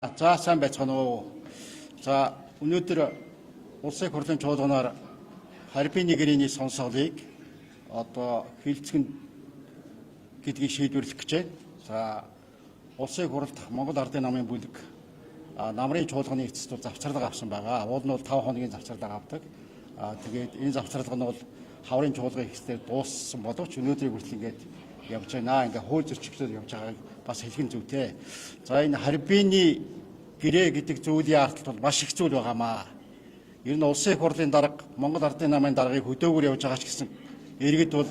За сайн байцгаана уу. За өнөөдөр улсын хурлын чуулганаар харьбины гэрээний сонсголыг одоо хилцгэн гэдгийг шийдвэрлэх гэж байна. За улсын хурлд Монгол Ардын намын бүлэг намрын чуулганы эцэст завцарлага авсан байгаа. Уул нь бол 5 хоногийн завцарлага авдаг. Тэгээд энэ завцарлага нь бол хаврын чуулганы хэсгээр дууссан боловч өнөөдрийг хүртэл ингээд явж байна. Ингээ хууль зөрчилдөөр явж байгааг бас хэлхэн зүйтэй. За энэ харьбины гэрээ гэдэг зүйлийн ардталт бол маш их зүйл байгаамаа. Ер нь улсын хурлын дарга Монгол Ардын намын даргыг хөдөөгөр явж байгаа ч гэсэн иргэд бол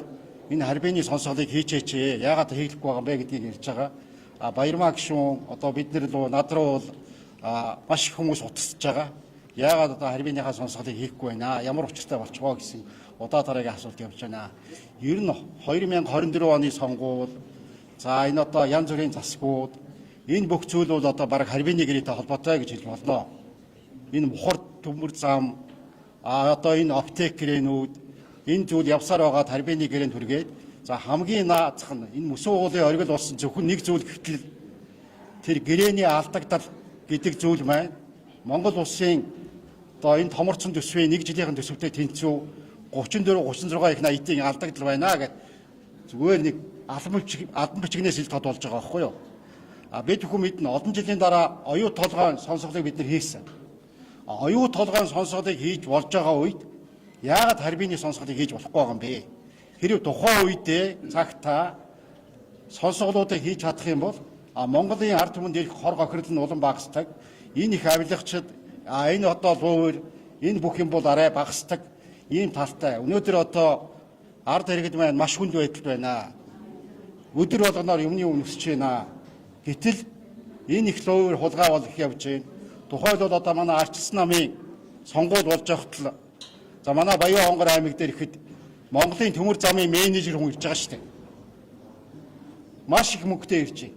энэ харьбины сонсголыг хийчээч. Яагаад хийхгүй байгаа юм бэ гэдгийг ярьж байгаа. Баярмаа гишүүн одоо бид нар л над руу бол маш их хүмүүс утасж байгаа. Яагаад одоо харьбиныхаа сонсголыг хийхгүй байна? Ямар учиртай болчихгоо гэсэн удаа дараагийн асуулт явж байна. Ер нь 2024 оны сонгуул за энэ одоо янз бүрийн засгууд энэ бүх зүйл бол одоо бараг харьбины гэрээтэй холбоотой гэж хэлж болно. Энэ мухар төмөр зам одоо энэ аптек гэрээнүүд энэ зүйл явсаар байгаа харьбины гэрээнд хүргээд за хамгийн наазах нь энэ мөсөн уулын оргил болсон зөвхөн нэг зүйл гэтэл тэр гэрээний алдагдал гэдэг зүйл маань Монгол улсын одоо энэ томорцсон төсвийн нэг жилийн төсөвтэй тэнцүү 34-36 их 80-ийн алдагдал байна гэж зүгээр нэг албан бичгнээс ил тод болж байгаа байхгүй юу? Бид бүхэн мэднэ олон жилийн дараа оюут толгойн сонсголыг бид нар хийсэн. Оюут толгойн сонсголыг хийж болж байгаа үед яагаад харьбины сонсголыг хийж болохгүй байгаа юм бэ? Хэрвээ тухайн үедээ цагтаа сонсголуудыг хийж чадах юм бол Монголын ард түмэнд ирэх хор гохирол нь улам багасдаг. Энэ их авилгачид энэ одоо луур энэ бүх юм бол арай багасдаг. Ийм талтай. Өнөөдөр одоо ард иргэд маань маш хүнд байдалд байна. Өдөр болгоноор юмны үн өсөж байна. Гэтэл энэ их луур хулгай болох явж байна. Тухайд бол одоо манай Арчилсан намын сонгуул болж байхад за манай Баян Хонгор аймаг дээр ихэд Монголын төмөр замын менежер хүн ирж байгаа шүү дээ. Маш их мөнгөтэй ирж байна.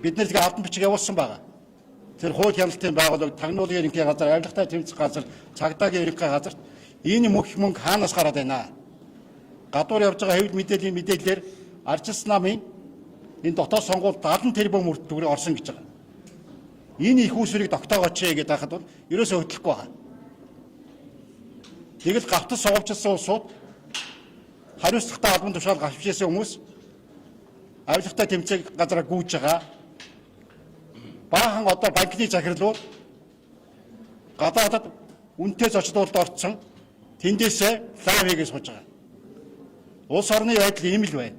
Бид нар тэгээ албан бичиг явуулсан байгаа. Тэр хууль хяналтын байгууллага, тагнуулын ерөнхий газар, авилгатай тэмцэх газар, цагдаагийн ерөнхий газар энэ мөнгө хаанаас гараад байна? Гадуур явж байгаа хэвлэл мэдээллийн мэдээлэлээр Арчилсан намын энэ дотоод сонгуульд 70 тэрбум төгрөг орсон гэж байгаа. Энэ их усрыг тогтоогооч гэдэг хахад бол ерөөсөө хөдлөхгүй байгаа. Тэгэл гавтас сувчилсан улсууд хариуцлагатай албан тушаал гавьчихсан хүмүүс авилгатай тэмцээх газараа гүйж байгаа. Баахан одоо банкны захирлууд гадаадад үнэтэй зочдолд орцсон тэндээсээ лав хийгээ сууж байгаа. Улс орны байдал ийм л байна.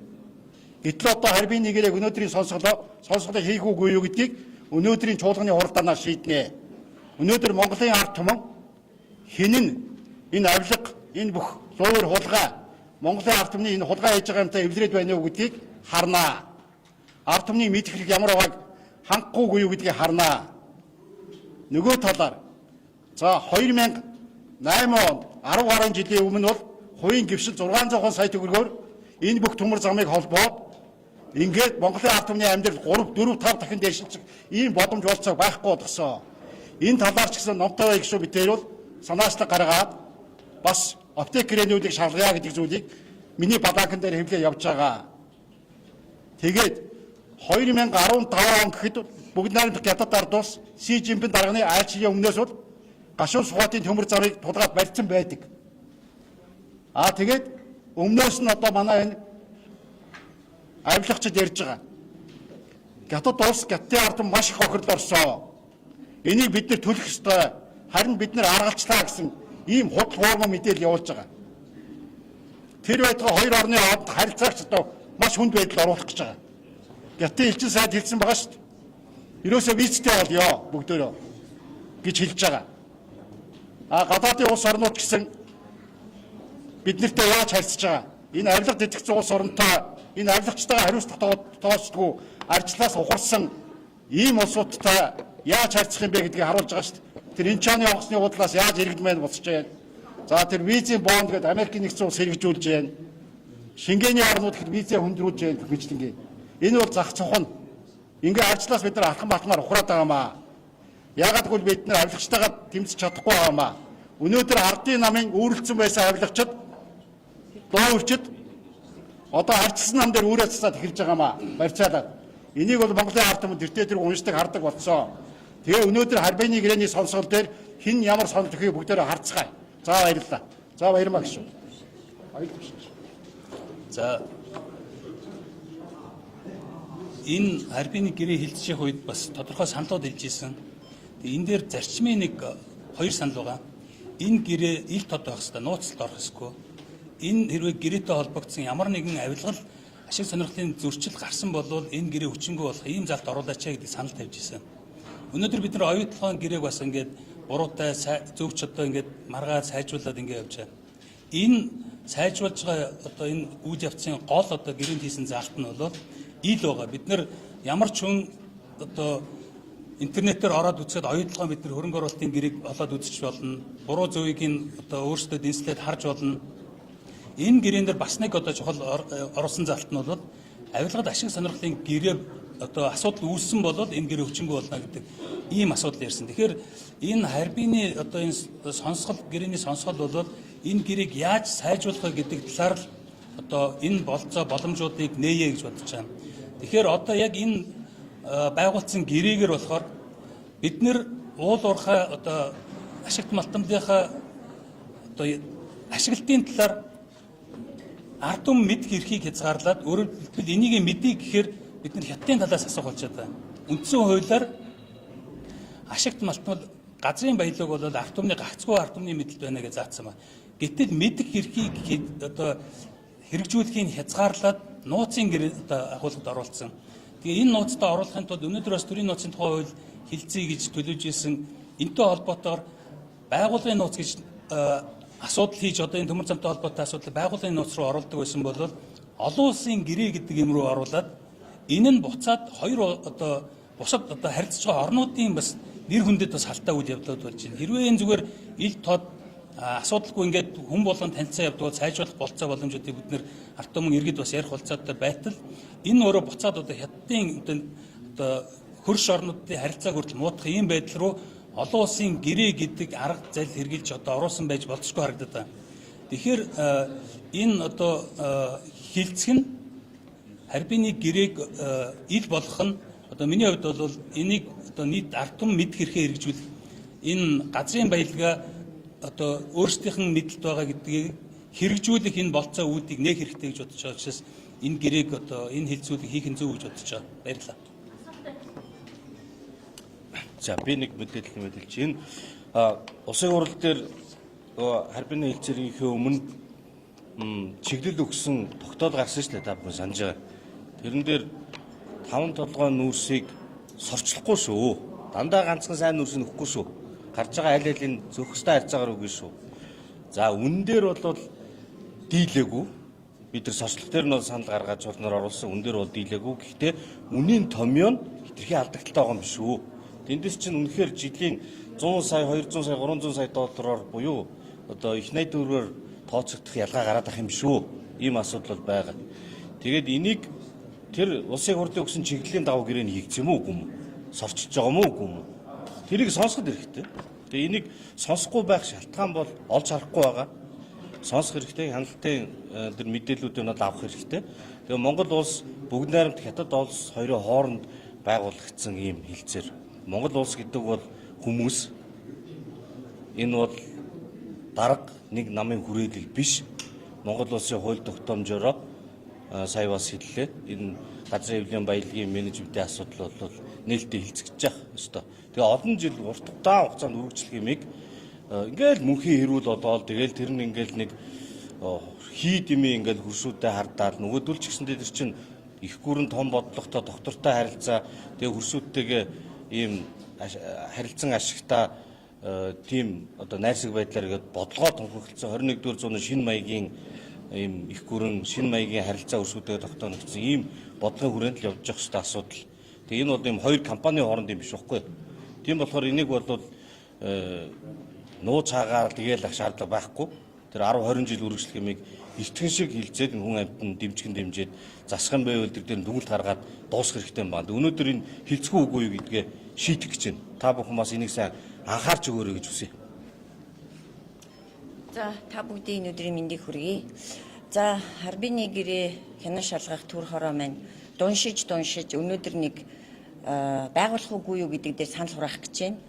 Гэтэл одоо харьбины гэрээ өнөөдрийн сонсголыг хийх үгүй юу гэдгийг өнөөдрийн чуулганы хуралдаанаар шийднэ. Өнөөдөр Монголын ард түмэн хинэн энэ авилга, энэ бүх луур хулгай Монголын ард түмний энэ хулгай хийж байгаа юмтай эвлэрээд байна уу гэдгийг харнаа. Ард түмний мэдхэрэг ямар байгааг хангахгүй юу гэдгийг харнаа. Нөгөө талаар за 2008 онд 10 гаруй жилийн өмнө бол хувийн гишүүн 600 сая төгрөгөөр энэ бүх төмөр замыг холбоод ингээд Монголын ард түмний амьдрал 3, 4, 5 дахин дэвшилчих ийм боломж болцоо байхгүй болгосон. Энэ талаар ч гэсэн номтой гишүү битээр бол санаачлаг гаргаад бас аптек гэрээнүүдийг шалгая гэдэг зүйлийг миний балаакан дээр хэвлээ явж байгаа. Тэгээд 2015 он гэхэд бүгд найрамдах хятад ард улс Си Жинпин дарганы айлчлалын өмнөөс бол гашуун сухатын төмөр замыг тулгаад барьсан байдаг. Тэгээд өмнөөс нь одоо манай энэ авилгачид ярьж байгаа. Хятад улс хятадын ард маш их хохирол орсон. Энийг бид нар төлөх ёстой. Харин бид нар аргалчлаа гэсэн ийм худал хуурман мэдээлэл явуулж байгаа. Тэр байтугай хоёр орны хооронд харилцаагч одоо маш хүнд байдал оруулах гэж байгаа. Хятадын элчин сайд хэлсэн байгаа шүү дээ. Ерөөсөө визтэй болёо бүгдөө гэж хэлж байгаа. Гадаадын улс орнууд гэсэн бид нартай яаж харьцаж байгаа? Энэ авилга тэтгэгчийн улс оронтой энэ авилгачтайгаа хариуцлага тоосдгүй арчлаас ухарсан ийм улсуудтай яаж харьцах юм бэ гэдгийг харуулж байгаа шүү дээ. Тэр Инчааны онгоцны худлаас яаж иргэдмээр босч байна? За тэр визийн бонд гэдэг Америкийн нэгдсэн улс хэрэгжүүлж байна. Шенгений орнууд гэхэд визээ хөндрүүлж байна гэжлэнгээ. Энэ бол зах цохно. Ингээ арчлаас бид нар алхан батмаар ухраад байгаамаа. Яагаад гэвэл бид нар авилгачтайгаа тэмцэж чадахгүй байгаамаа. Өнөөдөр ардын намын үүрэлцэн байсан авилгачид доовчид одоо Арчилсан нам дээр үүрээ цацаад эхэлж байгаамаа. Барьцаалаад Энийг бол Монголын ард түмэн тэртээ тэр уншдаг хардаг болсон. Тэгээ өнөөдөр Харбины гэрээний сонсгол дээр хэн ямар санал өгөхийг бүгдээрээ харцгаая. За баярлалаа. За баярмаа гişүү. За энэ Харбины гэрээ хилцчих үед бас тодорхой саналууд хэлж ирсэн. Тэгээ энэ дээр зарчмын нэг хоёр санал байгаа. Энэ гэрээ ил тод байх хэвээр нууцлалд орох ёсгүй. Энэ хэрвээ гэрээтэй холбогдсон ямар нэгэн авилгал ашиг сонирхлын зөрчил гарсан бол энэ гэрээ хүчингүй болох ийм залт оруулаач гэдэг санал тавьж ирсэн. Өнөөдөр бид нар оюутлогын гэрээг бас ингээд буруутай зөвч одоо ингээд маргаа сайжруулад ингээд явж байгаа. Энэ сайжруулж байгаа одоо энэ үйл явцын гол одоо гэрээнд хийсэн заалт нь бол ил байгаа. Бид нар ямар ч хүн одоо интернетээр ороод үзээд оюутлогын бид нар хөрөнгө оруулалтын гэрээг олоод үзэж болно. Буруу зөвийг нь одоо өөрсдөө дэнслээд харж болно. Энэ гэрээн дээр бас нэг одоо чухал оруулсан заалт нь бол авилгад ашиг сонирхлын гэрээ одоо асуудал үүссэн бол энэ гэрээ хүчингүй болно гэдэг ийм асуудал ярьсан. Тэгэхээр энэ Харбины одоо энэ сонсгол гэрээний сонсгол бол энэ гэрээг яаж сайжруулах вэ гэдэг талаар л одоо энэ болцоо боломжуудыг нээе гэж бодож байна. Тэгэхээр одоо яг энэ байгуулсан гэрээгээр болохоор бид нэр уул уурхай одоо ашигт малтамдынхаа одоо ашиглалтын талаар ард түмэн мэдэх эрхийг хязгаарлаад өөрөөр хэлбэл энийг мэдээ гэхээр бид нар хятадын талаас асуух болчиход байна. Үндсэн хуулиар ашигт малтмал газрын баялаг бол ард түмний гагцгүй ард түмний мэдэлд байна гэж заасан байна. Гэтэл мэдэх эрхийг одоо хэрэгжүүлэхийг хязгаарлаад нууцын гэрээ одоо агуулгад оруулсан. Тэгээ энэ нууцтай оруулахын тулд өнөөдөр бас төрийн нууцын тухай хууль хилцээ гэж төлөвлөж ирсэн. Энэтэй холбоотойгоор байгууллагын нууц гэж асуудал хийж одоо энэ төмөр замтай холбоотой асуудал байгууллагын нууц руу оруулдаг байсан бол олон улсын гэрээ гэдэг юм руу оруулаад энэ нь буцаад хоёр одоо бусад одоо харилцаж байгаа орнуудын бас нэр хүндэд бас халтаа үйл явдлууд болж байна. Хэрвээ энэ зүгээр ил тод асуудалгүй ингээд хүн болгон танилцаа явдаг бол сайжруулах болцоо боломжуудыг бид нэр ард түмэн иргэд бас ярих болцоотой байтал энэ өөрөө буцаад одоо хятадын одоо хөрш орнуудын харилцааг хүртэл муутгах ийм байдал руу олон улсын гэрээ гэдэг арга зал хэрэгжилж одоо оруулсан байж болцсохгүй харагдаад байна. Тэгэхээр энэ одоо хилцэх нь Харбины гэрээг ил болгох нь одоо миний хувьд бол энийг одоо нийт ард түмэн мэдэх эрхээ хэрэгжүүлэх энэ газрын баялгаа одоо өөрсдийнх нь мэдлэлд байгаа гэдгийг хэрэгжүүлэх энэ болцоо үүдийг нээх хэрэгтэй гэж бодож байгаа учраас энэ гэрээг одоо энэ хилцүүлэг хийх нь зөв гэж бодож байгаа. Баярлалаа. За би нэг мэдээлэл мэдээлж байна. Улсын хурал дээр Харбины хилцээрийнхээ өмнө чиглэл өгсөн тогтоол гарсан шүү дээ, та бүхэн санаж байгаа. Тэрэн дээр 5 толгой нүүрсийг сорчлохгүй шүү. Дандаа ганцхан сайн нүүрс нь өгөхгүй шүү. Гарч байгаа аль алийг зөөх хөстэй харьцаагаар өгнө шүү. За үнэн дээр бол дийлээгүй. Бид нар сорчлох дээр нь санал гаргаж чуулнаар оруулсан. Үнэн дээр бол дийлээгүй. Гэхдээ үнийн томьёо нь хитрхи алдагтай байгаа юм биш үү? Тэндээс чинь үнэхээр жилийн 100 сая, 200 сая, 300 сая доллараар буюу одоо их найд төгрөгөөр тооцогдох ялгаа гараад ах юм шүү. Ийм асуудал бол байгаа. Тэгээд энийг тэр улсын хурлын өгсөн чиглэлийн дагуу гэрээ нь хийгдсэн юм уу үгүй юм? Сорчиж байгаа юм уу үгүй юм? Тэрийг сонсоход хэрэгтэй. Тэгээ энийг сонсохгүй байх шалтгаан бол олж харахгүй байгаа. Сонсох хэрэгтэй, хяналтын тэр мэдээллүүдийг нь авах хэрэгтэй. Тэгээ Монгол улс бүгд найрамд хятад улс хоёрын хооронд байгуулагдсан ийм хилцээр. Монгол улс гэдэг бол хүмүүс. Энэ бол дарга нэг намын хүрээлэл биш. Монгол улсын хууль тогтоомжоор сая бас хэллээ. Энэ газрын эвлэлийн баялагын менежментийн асуудал бол нээлттэй хилцэж явах ёстой. Тэгээ олон жил урт удаан хугацаанд үргэлжлэх юмыг ингээл мөнхийн хэрүүл одоол тэгэл тэр нь ингээл нэг хий дэмий ингээл хөрсүүдэд хардаад нөгөөдөл ч гэсэндээ тэр чинь их гүрэн том бодлоготой доктортой харилцаа тэгээ хөрсүүдтэйгээ ийм харилцан ашигтай тийм одоо найрсаг байдлаар ингээд бодлогоо тунхагласан 21-р зууны шинэ маягийн ийм их гүрэн шинэ маягийн харилцаа хөрсүүдэд тогтоогдсон ийм бодлогын хүрээнд л явж явах хэрэгтэй асуудал. Тэгээ энэ бол ийм хоёр компани хооронд юм биш байхгүй. Тийм болохоор энийг бол нууц хаагаар тэгээл ах шаардлага байхгүй. Тэр 10 20 жил үргэлжлэх юмыг эртхэн шиг хилцээд хүн амьтанд дэмжигэн дэмжиж засах нь байвал тэр дээр дүгнэлт гаргаад дуусгах хэрэгтэй юм байна. Өнөөдөр энэ хилцгүй үгүй юу гэдгээ шийдэх гэж байна. Та бүхэн бас энийг сайн анхаарч өгөөрэй гэж хүсье. За та бүгдийн өдрийн мэндийг хүргэе. За Харбины гэрээ хянан шалгах төр хороо маань дуншиж өнөөдөр нэг байгуулах уугүй юу гэдэг дээр санал хураах гэж байна.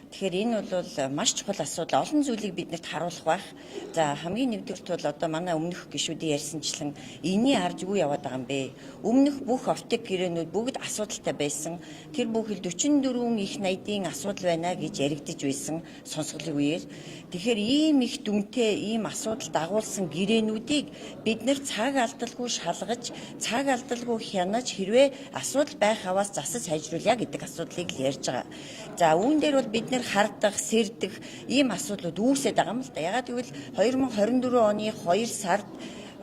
Тэгэхээр энэ бол маш чухал асуудал. Олон зүйлийг биднэрт харуулах байх. За хамгийн нэгдүгürt бол одоо манай өмнөх гишүүдийн ярьсанчлан энэний арж юу яваад байгаа юм бэ? Өмнөх бүх офтек гэрээнүүд бүгд асуудалтай байсан. Тэр бүхэл 44 их найдын асуудал байна гэж яригдж байсан сонсголын үеэр. Тэгэхээр ийм их дүнтэй ийм асуудал дагуулсан гэрээнүүдийг бид нэр цаг алдалгүй шалгаж, цаг алдалгүй хянаж хэрвээ асуудал байх аваас засаж сайжруулъя гэдэг асуудлыг л ярьж байгаа. За үүн дээр бол бид нэр хардах, сэрдэх ийм асуудлууд үүсээд байгаа юм л да. Ягаад гэвэл 2024 оны 2 сард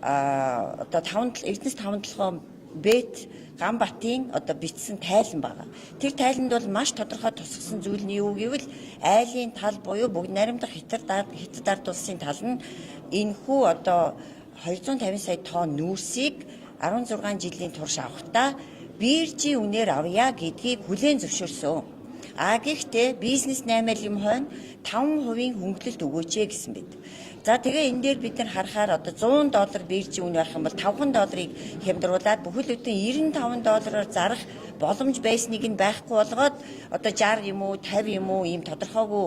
одоо Эрдэнэс 5-7 бет Ганбатын одоо бичсэн тайлан байгаа. Тэр тайланд бол маш тодорхой тусгасан зүйл нь юу гэвэл айлын тал буюу бүгд найрамдах Хятад ард улсын тал нь энэхүү одоо 250 сая тонн нүүрсийг 16 жилийн турш авахдаа биржийн үнээр авъя гэдгийг хүлээн зөвшөөрсөн. Гэхдээ бизнес наймал юм хойно 5% хөнгөлөлт өгөөч гэсэн мэд. За тэгээ энэ дээр бид нар харахаар одоо $100 биржийн үн байх юм бол $5 хямдруулаад бүхэл бүтэн $95 зарах боломж байсныг нь байхгүй болгоод одоо 60 юм уу 50 юм уу ийм тодорхойгүй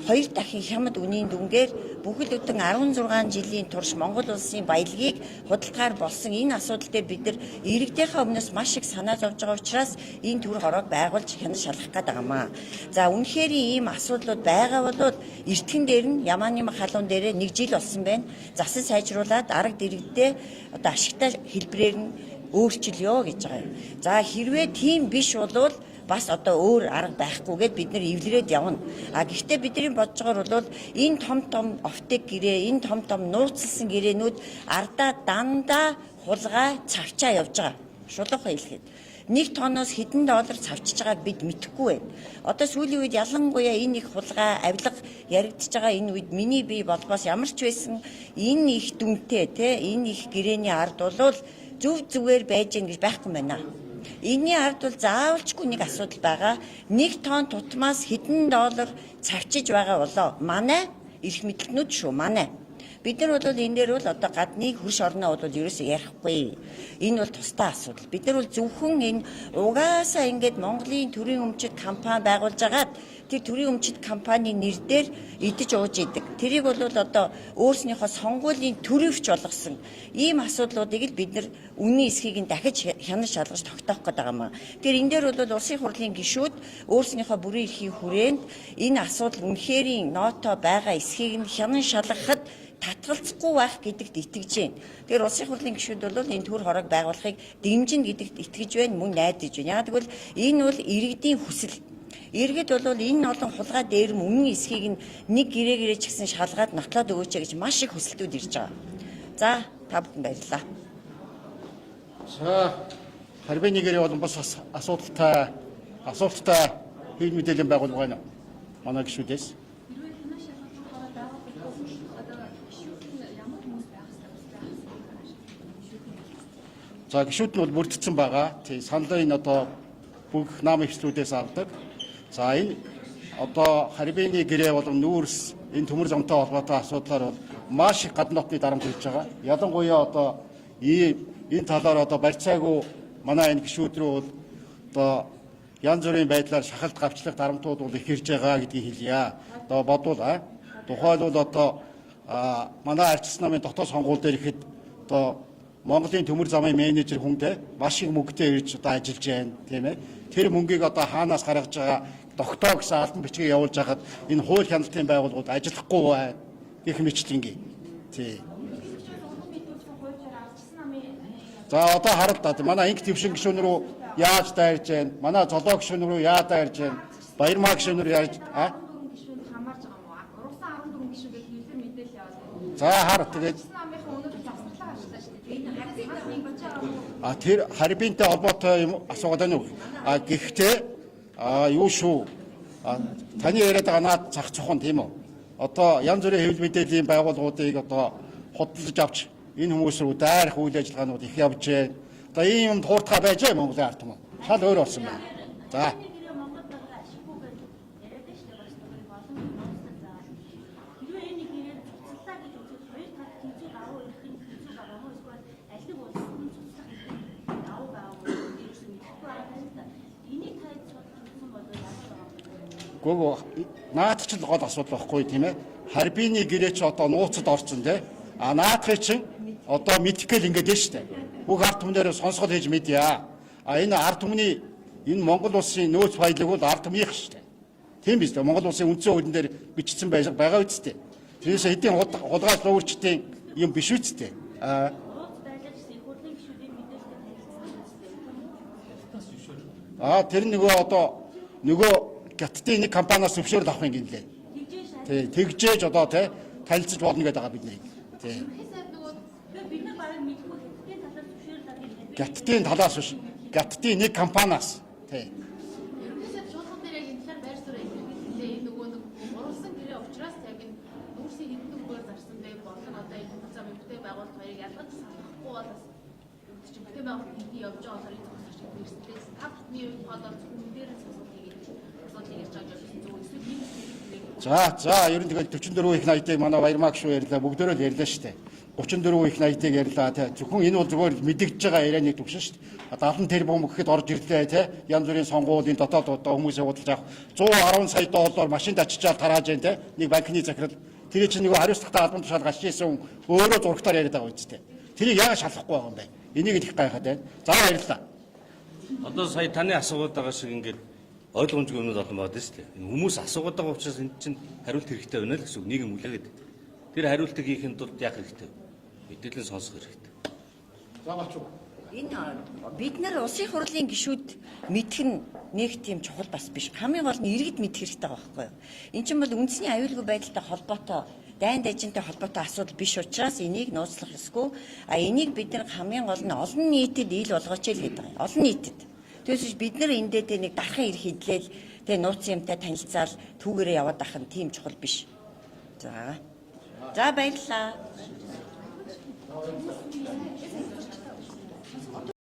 2 дахин хямд үнийн дүнгээр бүхэл бүтэн 16 жилийн турш Монгол улсын баялагийг худалдахаар болсон энэ асуудал дээр бид нар иргэдийнхээ өмнөөс маш их санаа зовж байгаа учраас энэ төр хороог байгуулж хянаж шалгах гээд байгаамаа. За үнэхээр ийм асуудлууд байгаа бол эртхэн дээр нь Ямааны халуун дээр 1 жил болсон байна. Засаж сайжруулад арга дэргэдээ одоо ашигтай хэлбэрээр нь өөрчилё гэж байгаа юм. За хэрвээ тийм биш болвол бас одоо өөр арга байхгүйгээд бид нэр эвлэрээд явна. Гэхдээ бидний бодож байгаа бол энэ том офтек гэрээ, энэ том нууцлсан гэрээнүүд ардаа дандаа хулгай цавчаа явж байгаа. Шулуухай хэлэхэд. 1 тонноос хэдэн доллар цавчиж байгааг бид мэдэхгүй байна. Одоо сүүлийн үед ялангуяа энэ их хулгай, авилга яригдж байгаа энэ үед миний бие болбоос ямар ч байсан энэ их дүнтэй энэ их гэрээний ард бол зүгээр байж гэн гэж байхгүй байна. Энийний ард бол заавалчгүй нэг асуудал байгаа. 1 тонн тутмаас хэдэн доллар цавчиж байгаа болоо. Манай эрх мэдлэгнүүд шүү, манай. Бид нар бол энэ дээр бол одоо гадны хөрш орноо бол ерөөсөө ярихгүй. Энэ бол тусдаа асуудал. Бид нар бол зөвхөн энэ угаасаа ингээд Монголын төрийн өмчит компани байгуулж агаад тэр төрийн өмчит компани нэр дээр идэж ууж идэг. Тэрийг бол одоо өөрснийхөө сонгуулийн төрөвч болгосон ийм асуудлуудыг л бид нар үнийн эсхийг нь дахиж хянаж шалгаж тогтоох гээд байгаа юм. Тэр энэ дээр бол улсын хурлын гишүүд өөрснийхөө бүрэн эрхийн хүрээнд энэ асуудал үнэхэрийн ноото байгаа эсхийг нь хянан шалгахад татгалзахгүй байх гэдэгт итгэж байна. Тэгэхээр улсын хурлын гишүүд бол энэ төр хороог байгуулахыг дэмжинэ гэдэгт итгэж байна, мөн найдаж байна. Яг тэгвэл энэ бол иргэдийн хүсэл. Иргэд бол энэ олон хулгай дээрм үнэн эсхийг нь нэг гэрээ ч гэсэн шалгаад нотлоод өгөөч гэж маш их хүсэлтүүд ирж байгаа. За та бүхэн баярлалаа. За харьбын гэрээ болон бас асуудалтай хил мэдээллийн байгууллага байна. Манай гишүүдээс. За гишүүд нь бол бүрдсэн байгаа. Тий саналаа энэ одоо бүх намын хэвслүүдээс авдаг. За энэ одоо харьбины гэрээ болон нүүрс энэ төмөр замтай холбоотой асуудлаар бол маш их гадны нотны дарамт ирж байгаа. Ялангуяа одоо энэ талаар одоо барьцаагүй манай энэ гишүүд рүү бол одоо янз бүрийн байдлаар шахалт гавчлах дарамтууд бол их ирж байгаа гэдгийг хэлье. Одоо бодвол тухайлбал одоо манай арчилсан намын дотоод сонгуул дээр ихэд одоо Монголын төмөр замын менежер хүнтэй маш их мөнгөтэй ирж одоо ажиллаж байна, тийм ээ. Тэр мөнгийг одоо хаанаас гаргаж байгаа тогтоо гэсэн албан бичгээ явуулж хахад энэ хууль хяналтын байгууллагууд ажиллахгүй байна. Их мэтлэнгийн. Тий. За одоо хараад манай инх твшин гишүүн рүү яаж дайрж байна? Манай золоо гишүүн рүү яаж дайрж байна? Баярмаа гишүүн рүү яаж гишүүнд хамаарж байгаа мó? Ургасан 14 гишүүн гэж хэлсэн мэдээлэл яваад байна. За хар тэгээд тэр харьбинтэй холбоотой юм асуугаад байна уу? Гэхдээ юу шүү? Таны яриад байгаа наад зах цохон тийм үү? Одоо янз бүрийн хэвлэл мэдээллийн байгууллагуудыг одоо худалдаж авч энэ хүмүүс рүү дайрах үйл ажиллагаанууд их явж байна. Одоо ийм юм тууртахаа байж байгаа Монголын ард түмэн. Шал өөр болсон байна. За. Наадах ч л гол асуудал байхгүй тийм ээ. Харбины гэрээ чи одоо нууцад орсон тийм. А наадахыг чинь одоо мэдэх гээл ингээд дээ штэ. Бүх ард түмнээр сонсгол хийж мэдье. А энэ ард түмний энэ Монгол улсын нөөц баялаг бол ард түмнийх штэ. Тийм биз дээ. Монгол улсын үндсэн хуулийн дээр бичсэн байгаа үсттэй. Тэрээс хэдийн хулгай луурчдын юм биш үсттэй. Тэр нөгөө одоо нөгөө гаттын нэг компаниас зөвшөөрөл авах юм ginлээ. Тий, тэгжээж одоо тий танилцж болно гэдэг байгаа бид нарыг. Тий. Гаттын талаас биш. Гаттын нэг компаниас. Тий. Ерөнхийдөө шууд дээр яг энэ талаар байр суурь илэрхийлээ. Энэ нөгөө нэг уруулсан гэрээ учраас яг энэ нүүрсийн хэдэн үгээр зарсан байх болон одоо энэ хугацаа бүтээн байгуулалт хоёрыг ялгаж санахгүй бол бас чи бүтээн байгуулалт хэдий явж байгаа болохоор энэ зогсож ирсэнтэй. Та бүхний хувьд хоолоор зөвхөн дээр асуудлыг ярьж байгаа юм зөв эсвэл За ер нь тэгэл 44 их 80-ыг манай Баярмаа гişүү ярьлаа. Бүгдөө л ярьлаа шүү дээ. 34 их 80-ыг ярьлаа тий. Зөвхөн энэ бол зүгээр мэдэгдэж байгаа ярианыг төгсөн шүү дээ. 70 тэрбум гэхэд орж ирлээ тий. Янз бүрийн сонгуулийн дотоод одоо хүмүүсээ худалдаж авах 110 сая доллар машинд ачиж тарааж байна тий. Нэг банкны захирал тэр чинь нөгөө хариуцлагатай албан тушаал гашижсэн өөрөө зургатаар яриад байгаа үстэй. Тэрийг яагаад шалахгүй байгаа юм бэ? Энийг л их гайхаад байна. За ярьлаа. Одоо сая таны асуугаад байгаа шиг ингээд ойлгомжгүй юмнууд олон байдаг шүү дээ. Энэ хүмүүс асуугаад байгаа учраас энэ чинь хариулт хэрэгтэй байна л гэсэн үг. Нийгэм үлээгээд. Тэр хариултыг хийхэд тулд яах хэрэгтэй? Мэдээлэл сонсох хэрэгтэй. За бачуу. Энэ бид нар улсын хурлын гишүүд мэдэх нь нэг тийм чухал бас биш. Хамгийн гол нь иргэд мэдэх хэрэгтэй байгаа байхгүй юу? Эн чинь бол үндэсний аюулгүй байдалтай холбоотой дайн дажинтай холбоотой асуудал биш учраас энийг нууцлах ёсгүй. А энийг бид нар хамгийн гол нь олон нийтэд ил болгооч л гэдэг юм. Олон нийтэд. Тэгээс бид нар энэ дээр нэг дархан ирэх хэдлээл тэгээ нууц юмтай танилцаал түүгээрээ яваад ах нь тийм чухал биш. За баярлалаа.